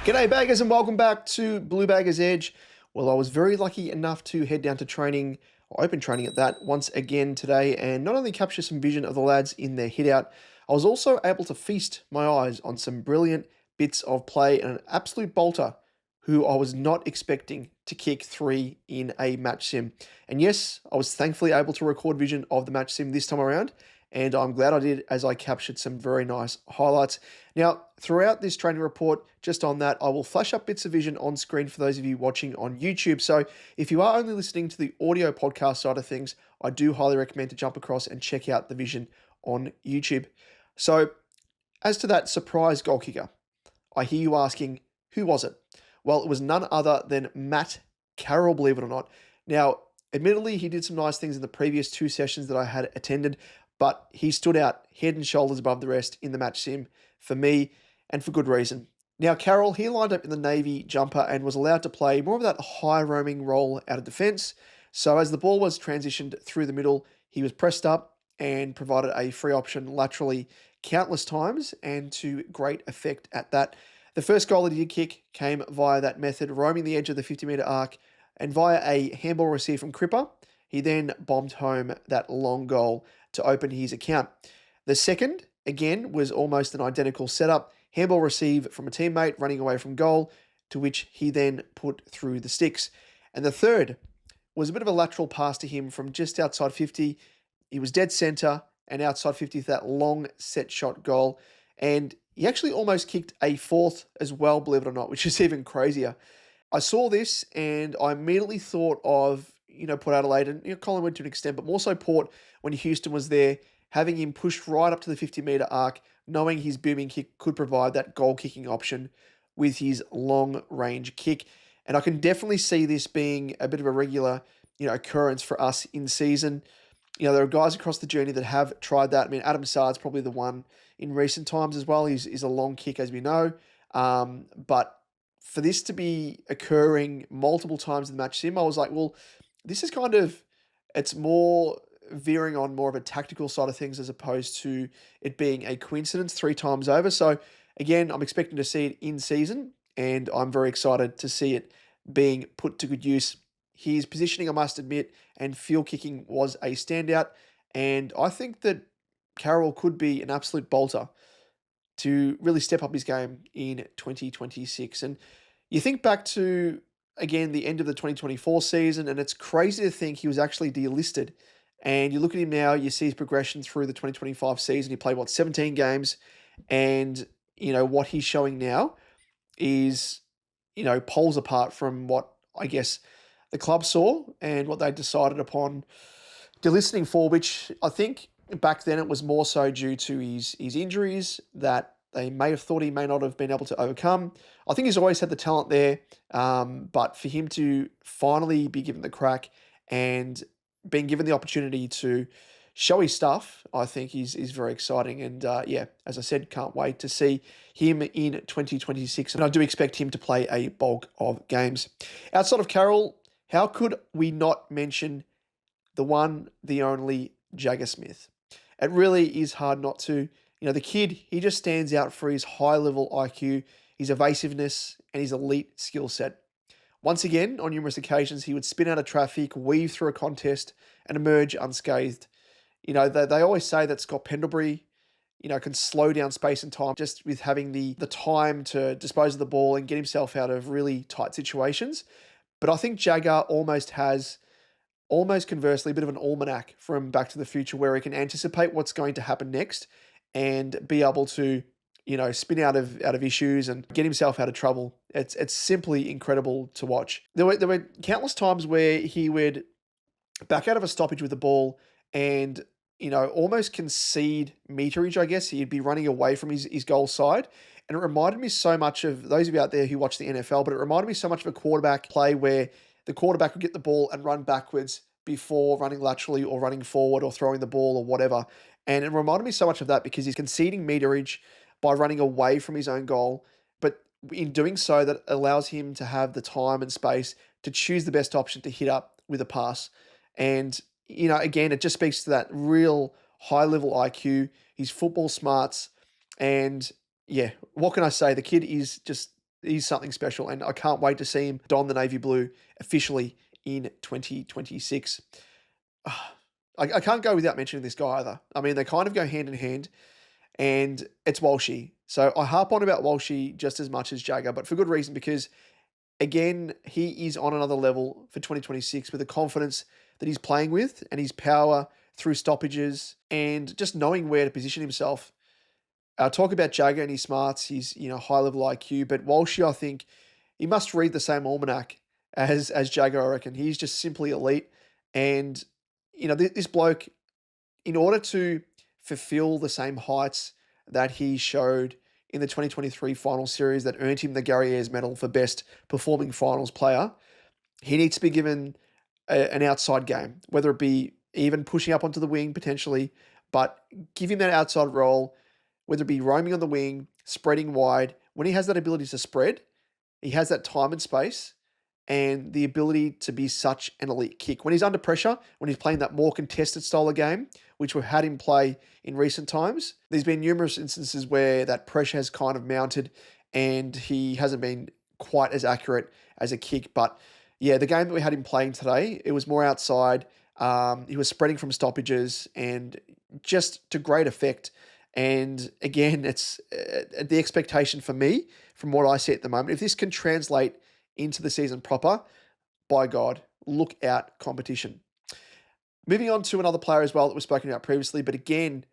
G'day baggers and welcome back to Bluebaggers Edge. Well, I was very lucky enough to head down to training, or open training at that, once again today and not only capture some vision of the lads in their hit out, I was also able to feast my eyes on some brilliant bits of play and an absolute bolter who I was not expecting to kick three in a match sim. And yes, I was thankfully able to record vision of the match sim this time around, and I'm glad I did as I captured some very nice highlights. Now, throughout this training report, just on that, I will flash up bits of vision on screen for those of you watching on YouTube. So if you are only listening to the audio podcast side of things, I do highly recommend to jump across and check out the vision on YouTube. So as to that surprise goal kicker, I hear you asking, who was it? Well, it was none other than Matt Carroll, believe it or not. Now, admittedly, he did some nice things in the previous two sessions that I had attended, but he stood out head and shoulders above the rest in the match sim for me, and for good reason. Now, Carroll, he lined up in the Navy jumper and was allowed to play more of that high roaming role out of defence. So as the ball was transitioned through the middle, he was pressed up and provided a free option laterally countless times and to great effect at that. The first goal that he did kick came via that method, roaming the edge of the 50-metre arc and via a handball receive from Cripper. He then bombed home that long goal to open his account. The second, again, was almost an identical setup. Handball receive from a teammate running away from goal, to which he then put through the sticks. And the third was a bit of a lateral pass to him from just outside 50. He was dead centre and outside 50 for that long set shot goal. And he actually almost kicked a fourth as well, believe it or not, which is even crazier. I saw this and I immediately thought of, Port Adelaide and Collingwood to an extent, but more so Port when Houston was there, having him pushed right up to the 50-metre arc, knowing his booming kick could provide that goal-kicking option with his long-range kick. And I can definitely see this being a bit of a regular, occurrence for us in season. There are guys across the journey that have tried that. I mean, Adam Saad's probably the one in recent times as well. He's a long kick, as we know. But for this to be occurring multiple times in the match sim, I was like, well, this is it's more veering on more of a tactical side of things as opposed to it being a coincidence three times over. So again, I'm expecting to see it in season and I'm very excited to see it being put to good use. His positioning, I must admit, and field kicking was a standout. And I think that Carroll could be an absolute bolter to really step up his game in 2026. And you think back to, again, the end of the 2024 season, and it's crazy to think he was actually delisted. And you look at him now, you see his progression through the 2025 season. He played, 17 games? And, what he's showing now is, poles apart from what I guess the club saw and what they decided upon delisting for, which I think back then it was more so due to his injuries that they may have thought he may not have been able to overcome. I think he's always had the talent there, but for him to finally be given the crack and being given the opportunity to show his stuff, I think is very exciting. And yeah, as I said, can't wait to see him in 2026. And I do expect him to play a bulk of games. Outside of Carroll, how could we not mention the one, the only Jagga Smith? It really is hard not to. The kid, he just stands out for his high-level IQ, his evasiveness, and his elite skill set. Once again, on numerous occasions, he would spin out of traffic, weave through a contest, and emerge unscathed. They always say that Scott Pendlebury, can slow down space and time just with having the time to dispose of the ball and get himself out of really tight situations. But I think Jagga almost conversely, a bit of an almanac from Back to the Future where he can anticipate what's going to happen next and be able to, spin out of issues and get himself out of trouble. It's simply incredible to watch. There were countless times where he would back out of a stoppage with the ball and, almost concede meterage, I guess. He'd be running away from his goal side. And it reminded me so much of those of you out there who watch the NFL, but it reminded me so much of a quarterback play where the quarterback would get the ball and run backwards before running laterally or running forward or throwing the ball or whatever. And it reminded me so much of that because he's conceding meterage by running away from his own goal. But in doing so, that allows him to have the time and space to choose the best option to hit up with a pass. And, again, it just speaks to that real high level IQ, his football smarts. And yeah, what can I say? The kid is just He's something special, and I can't wait to see him don the navy blue officially in 2026. I can't go without mentioning this guy either. I mean, they kind of go hand in hand, and it's Walshy. So I harp on about Walshy just as much as Jagga, but for good reason, because again, he is on another level for 2026 with the confidence that he's playing with and his power through stoppages and just knowing where to position himself. Talk about Jagga and his smarts, his high level IQ, but Walshy, I think he must read the same almanac as Jagga. I reckon he's just simply elite, and this bloke, in order to fulfill the same heights that he showed in the 2023 final series that earned him the Gary Ayres medal for best performing finals player, he needs to be given an outside game, whether it be even pushing up onto the wing potentially, but give him that outside role, whether it be roaming on the wing, spreading wide. When he has that ability to spread, he has that time and space and the ability to be such an elite kick. When he's under pressure, when he's playing that more contested style of game, which we've had him play in recent times, there's been numerous instances where that pressure has kind of mounted and he hasn't been quite as accurate as a kick. But yeah, the game that we had him playing today, it was more outside. He was spreading from stoppages and just to great effect. And again, it's the expectation for me, from what I see at the moment, if this can translate into the season proper, by God, look out competition. Moving on to another player as well that we've spoken about previously, but again,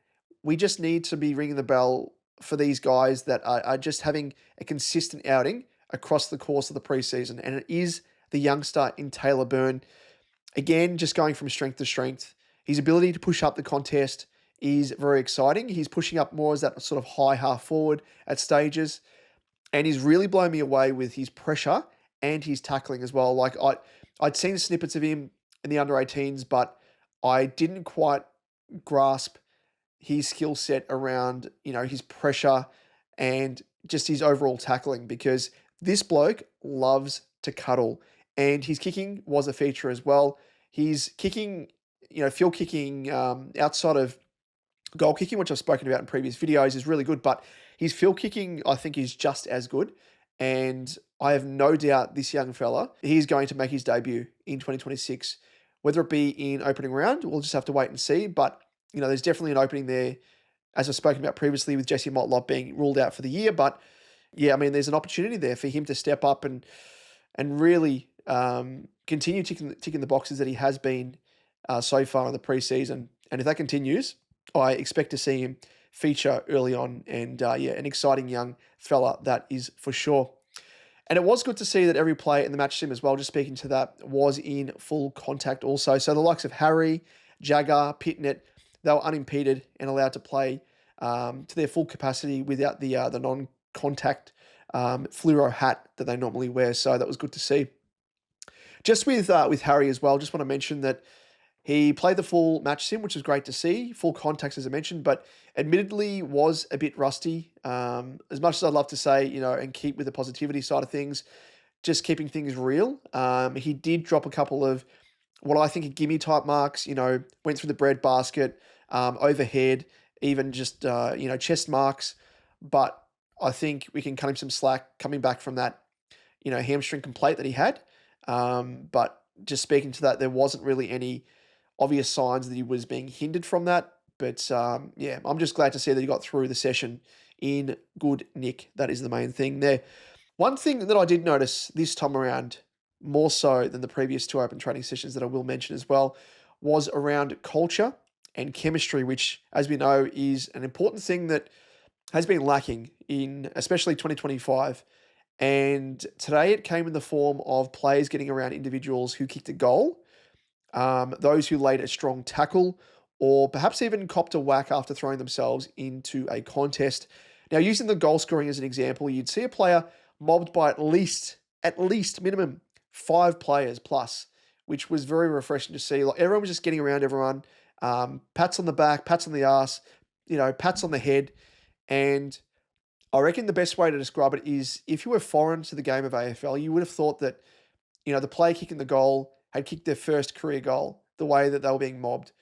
we just need to be ringing the bell for these guys that are just having a consistent outing across the course of the preseason, and it is the youngster in Taylor Byrne. Again, just going from strength to strength. His ability to push up the contest is very exciting. He's pushing up more as that sort of high half forward at stages, and he's really blown me away with his pressure and his tackling as well. Like I'd seen snippets of him in the under-18s, but I didn't quite grasp his skill set around, his pressure and just his overall tackling, because this bloke loves to cuddle, and his kicking was a feature as well. His kicking, field kicking outside of goal kicking, which I've spoken about in previous videos, is really good, but his field kicking, I think, is just as good. And I have no doubt this young fella, he's going to make his debut in 2026. Whether it be in opening round, we'll just have to wait and see. But, there's definitely an opening there, as I've spoken about previously, with Jesse Motlop being ruled out for the year. But, yeah, I mean, there's an opportunity there for him to step up and really continue ticking the boxes that he has been so far in the preseason. And if that continues, I expect to see him feature early on, and an exciting young fella, that is for sure. And it was good to see that every player in the match sim as well, just speaking to that, was in full contact also. So the likes of Harry, Jagga, Pitnet, they were unimpeded and allowed to play to their full capacity without the non-contact fluoro hat that they normally wear. So that was good to see. Just with Harry as well, just want to mention that he played the full match sim, which was great to see. Full contacts, as I mentioned, but admittedly was a bit rusty. As much as I'd love to say, and keep with the positivity side of things, just keeping things real. He did drop a couple of what I think are gimme type marks, went through the bread basket, overhead, even just, chest marks. But I think we can cut him some slack coming back from that, hamstring complaint that he had. But just speaking to that, there wasn't really any obvious signs that he was being hindered from that. But I'm just glad to see that he got through the session in good nick. That is the main thing there. One thing that I did notice this time around, more so than the previous two open training sessions that I will mention as well, was around culture and chemistry, which, as we know, is an important thing that has been lacking in especially 2025. And today it came in the form of players getting around individuals who kicked a goal, those who laid a strong tackle, or perhaps even copped a whack after throwing themselves into a contest. Now, using the goal scoring as an example, you'd see a player mobbed by at least minimum 5 players plus, which was very refreshing to see. Like, everyone was just getting around everyone, pats on the back, pats on the ass, pats on the head. And I reckon the best way to describe it is, if you were foreign to the game of AFL, you would have thought that, the player kicking the goal had kicked their first career goal, the way that they were being mobbed.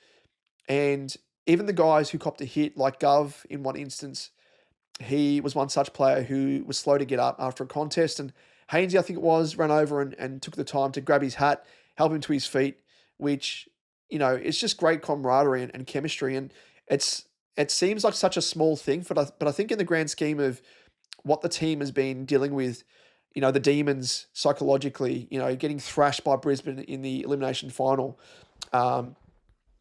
And even the guys who copped a hit, like Gov in one instance, he was one such player who was slow to get up after a contest. And Hainsey, I think it was, ran over and took the time to grab his hat, help him to his feet, which, it's just great camaraderie and chemistry. And it seems like such a small thing, but I think in the grand scheme of what the team has been dealing with, the Demons psychologically, getting thrashed by Brisbane in the elimination final, um,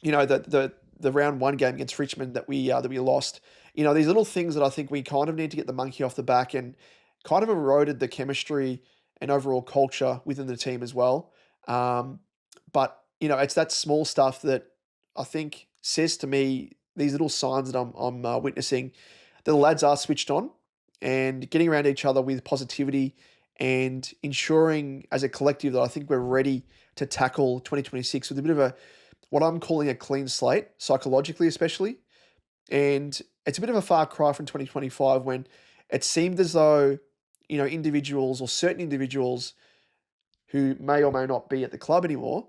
the round one game against Richmond that we lost. These little things that I think we kind of need to get the monkey off the back, and kind of eroded the chemistry and overall culture within the team as well. But it's that small stuff that I think says to me, these little signs that I'm witnessing, that the lads are switched on and getting around each other with positivity, and ensuring as a collective that I think we're ready to tackle 2026 with a bit of what I'm calling a clean slate, psychologically especially. And it's a bit of a far cry from 2025, when it seemed as though, individuals, or certain individuals who may or may not be at the club anymore,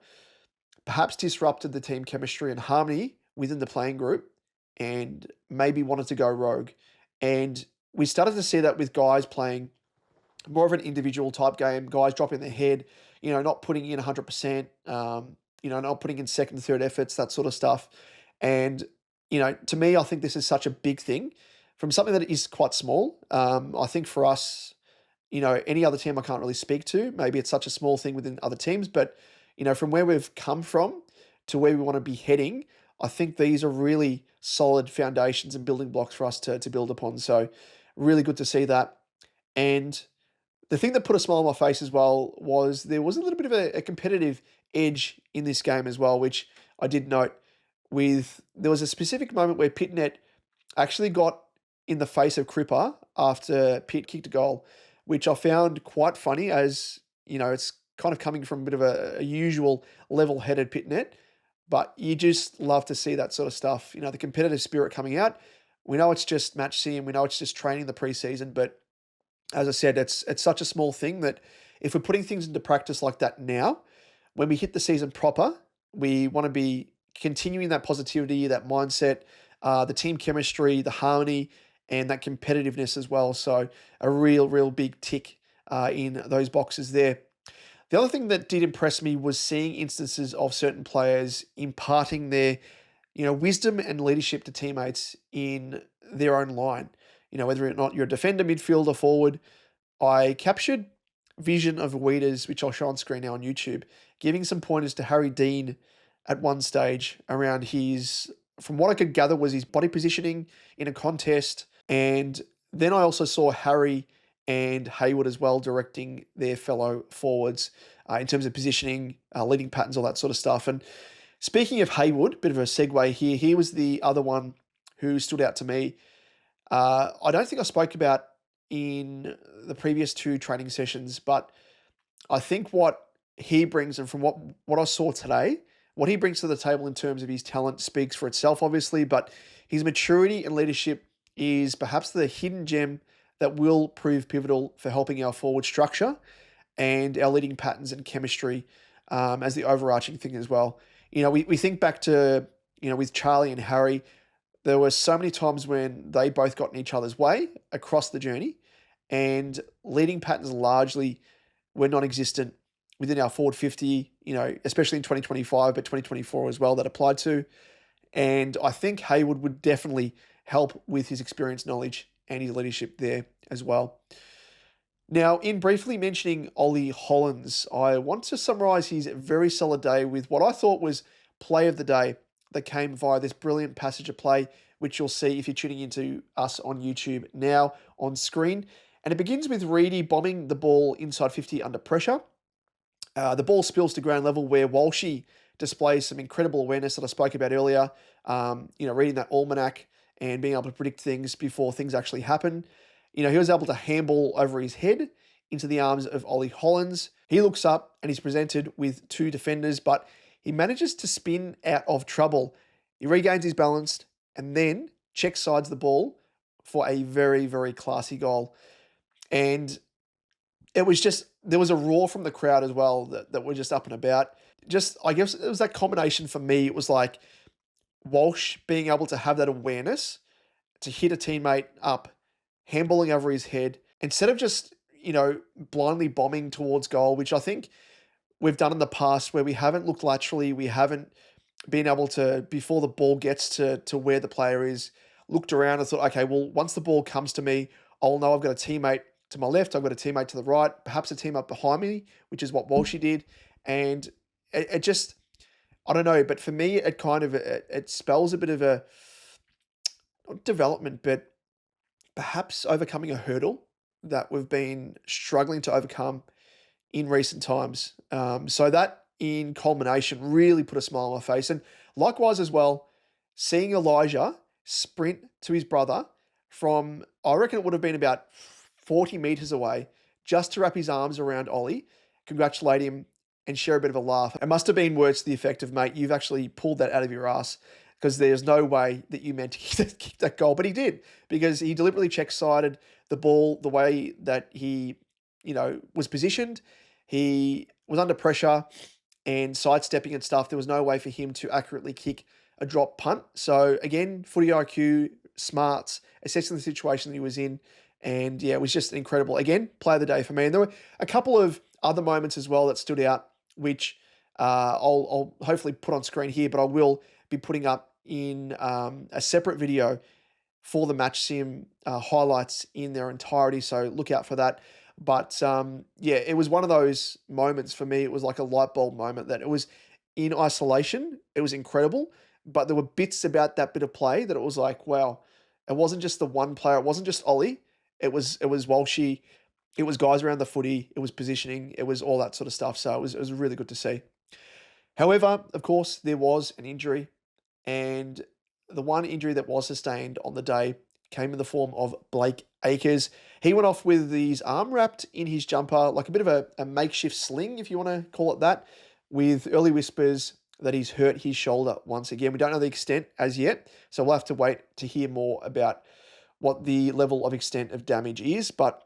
perhaps disrupted the team chemistry and harmony within the playing group, and maybe wanted to go rogue. And we started to see that with guys playing more of an individual type game, guys dropping their head, not putting in 100%, not putting in second, third efforts, that sort of stuff. And, to me, I think this is such a big thing from something that is quite small. I think for us, any other team I can't really speak to. Maybe it's such a small thing within other teams, but, from where we've come from to where we want to be heading, I think these are really solid foundations and building blocks for us to build upon. So, really good to see that. And the thing that put a smile on my face as well was there was a little bit of a competitive edge in this game as well, which I did note. There was a specific moment where Pitnet actually got in the face of Cripper after Pitt kicked a goal, which I found quite funny, as it's kind of coming from a bit of a usual level-headed Pitnet, but you just love to see that sort of stuff. The competitive spirit coming out. We know it's just match C, and we know it's just training the preseason, but as I said, it's such a small thing that if we're putting things into practice like that now, when we hit the season proper, we want to be continuing that positivity, that mindset, the team chemistry, the harmony, and that competitiveness as well. So a real big tick in those boxes there. The other thing that did impress me was seeing instances of certain players imparting their, wisdom and leadership to teammates in their own line. Whether or not you're a defender, midfielder, forward. I captured vision of Weeders, which I'll show on screen now on YouTube, giving some pointers to Harry Dean at one stage around from what I could gather, was his body positioning in a contest. And then I also saw Harry and Hayward as well directing their fellow forwards in terms of positioning, leading patterns, all that sort of stuff. And speaking of Hayward, bit of a segue here, he was the other one who stood out to me. I don't think I spoke about in the previous two training sessions, but I think what he brings, and from what I saw today, what he brings to the table in terms of his talent speaks for itself, obviously, but his maturity and leadership is perhaps the hidden gem that will prove pivotal for helping our forward structure and our leading patterns and chemistry as the overarching thing as well. We think back to, with Charlie and Harry, there were so many times when they both got in each other's way across the journey, and leading patterns largely were non-existent within our forward 50, especially in 2025, but 2024 as well, that applied to. And I think Hayward would definitely help with his experience, knowledge, and his leadership there as well. Now, in briefly mentioning Ollie Hollands, I want to summarise his very solid day with what I thought was play of the day that came via this brilliant passage of play, which you'll see if you're tuning into us on YouTube now on screen. And it begins with Reedy bombing the ball inside 50 under pressure. The ball spills to ground level, where Walshy displays some incredible awareness that I spoke about earlier. Reading that almanac and being able to predict things before things actually happen. He was able to handball over his head into the arms of Ollie Hollands. He looks up and he's presented with two defenders, but he manages to spin out of trouble. He regains his balance and then check sides the ball for a very, very classy goal. And it was there was a roar from the crowd as well that were just up and about. I guess it was that combination for me. It was like Walsh being able to have that awareness to hit a teammate up handballing over his head, instead of just, blindly bombing towards goal, which I think we've done in the past where we haven't looked laterally, we haven't been able to, before the ball gets to where the player is, looked around and thought, okay, well, once the ball comes to me, I'll know I've got a teammate to my left, I've got a teammate to the right, perhaps a team up behind me, which is what Walshy did. And it just, I don't know, but for me, it kind of, it spells a bit of a, not development, but perhaps overcoming a hurdle that we've been struggling to overcome in recent times. So that in culmination really put a smile on my face. And likewise as well, seeing Elijah sprint to his brother from, I reckon it would have been about 40 meters away, just to wrap his arms around Ollie, congratulate him, and share a bit of a laugh. It must have been words to the effect of, mate, you've actually pulled that out of your ass, because there's no way that you meant to kick that goal. But he did, because he deliberately check-sided the ball the way that he, was positioned. He was under pressure and sidestepping and stuff. There was no way for him to accurately kick a drop punt. So again, footy IQ, smarts, assessing the situation that he was in. And yeah, it was just incredible. Again, play of the day for me. And there were a couple of other moments as well that stood out, which I'll hopefully put on screen here, but I will be putting up in a separate video for the match sim highlights in their entirety. So look out for that. But yeah, it was one of those moments for me. It was like a light bulb moment that it was in isolation. It was incredible, but there were bits about that bit of play that it was like, wow, it wasn't just the one player. It wasn't just Ollie. It was Walshy. It was guys around the footy. It was positioning. It was all that sort of stuff. So it was really good to see. However, of course, there was an injury, and the one injury that was sustained on the day came in the form of Blake Acres. He went off with his arm wrapped in his jumper, like a bit of a makeshift sling, if you want to call it that, with early whispers that he's hurt his shoulder once again. We don't know the extent as yet, so we'll have to wait to hear more about what the level of extent of damage is. But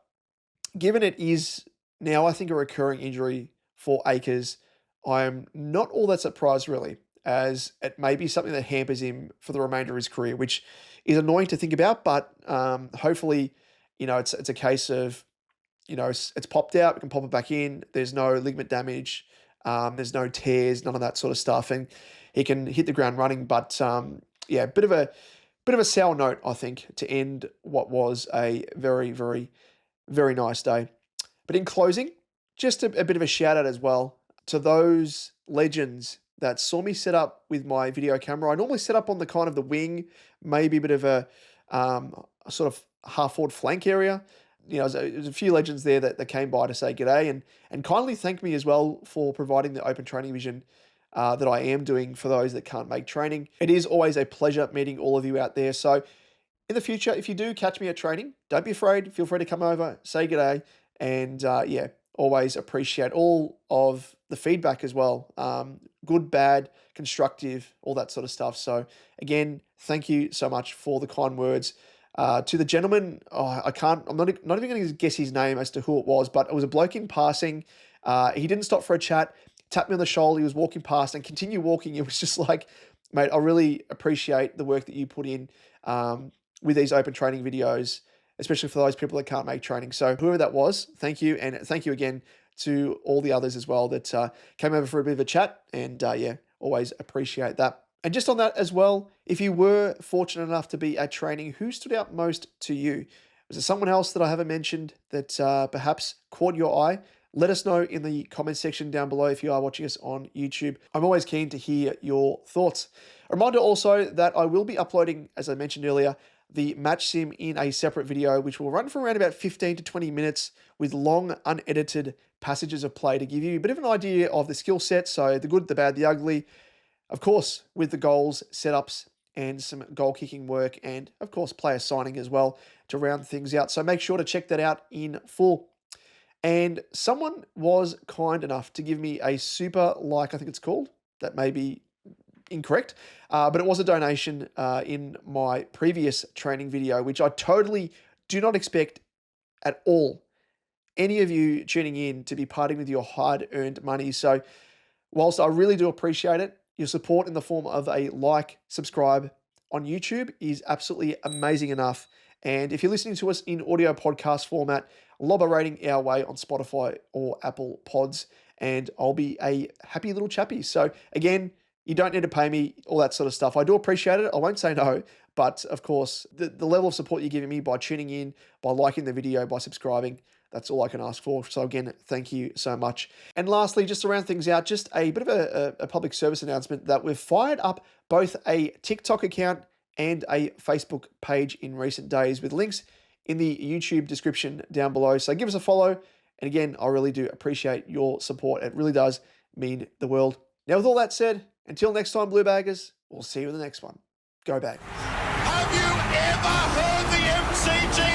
given it is now, I think, a recurring injury for Acres, I'm not all that surprised, really, as it may be something that hampers him for the remainder of his career, which is annoying to think about. But hopefully, it's a case of, it's popped out, we can pop it back in. There's no ligament damage, there's no tears, none of that sort of stuff, and he can hit the ground running. But yeah, bit of a sour note, I think, to end what was a very, very, very nice day. But in closing, just a bit of a shout out as well to those legends that saw me set up with my video camera. I normally set up on the kind of the wing, maybe a bit of a sort of half-forward flank area. There's a few legends there that came by to say g'day and kindly thank me as well for providing the open training vision that I am doing for those that can't make training. It is always a pleasure meeting all of you out there. So in the future, if you do catch me at training, don't be afraid. Feel free to come over, say g'day, and yeah, always appreciate all of the feedback as well. Good, bad, constructive, all that sort of stuff. So again, thank you so much for the kind words. To the gentleman, I'm not even going to guess his name as to who it was, but it was a bloke in passing. He didn't stop for a chat, tapped me on the shoulder. He was walking past and continued walking. It was just like, mate, I really appreciate the work that you put in with these open training videos, especially for those people that can't make training. So whoever that was, thank you. And thank you again to all the others as well that came over for a bit of a chat. And yeah, always appreciate that. And just on that as well, if you were fortunate enough to be at training, who stood out most to you? Was there someone else that I haven't mentioned that perhaps caught your eye? Let us know in the comment section down below if you are watching us on YouTube. I'm always keen to hear your thoughts. A reminder also that I will be uploading, as I mentioned earlier, the match sim in a separate video, which will run for around about 15 to 20 minutes with long, unedited passages of play to give you a bit of an idea of the skill set. So the good, the bad, the ugly. Of course, with the goals, setups, and some goal kicking work, and of course, player signing as well to round things out. So make sure to check that out in full. And someone was kind enough to give me a super like, I think it's called. That may be incorrect, but it was a donation in my previous training video, which I totally do not expect at all any of you tuning in to be parting with your hard-earned money. So whilst I really do appreciate it, your support in the form of a like, subscribe on YouTube is absolutely amazing enough. And if you're listening to us in audio podcast format, lob a rating our way on Spotify or Apple Pods, and I'll be a happy little chappy. So again, you don't need to pay me, all that sort of stuff. I do appreciate it. I won't say no. But of course, the level of support you're giving me by tuning in, by liking the video, by subscribing, that's all I can ask for. So again, thank you so much. And lastly, just to round things out, just a bit of a public service announcement that we've fired up both a TikTok account and a Facebook page in recent days with links in the YouTube description down below. So give us a follow. And again, I really do appreciate your support. It really does mean the world. Now, with all that said, until next time, Bluebaggers, we'll see you in the next one. Go Baggers. Have you ever heard the MCG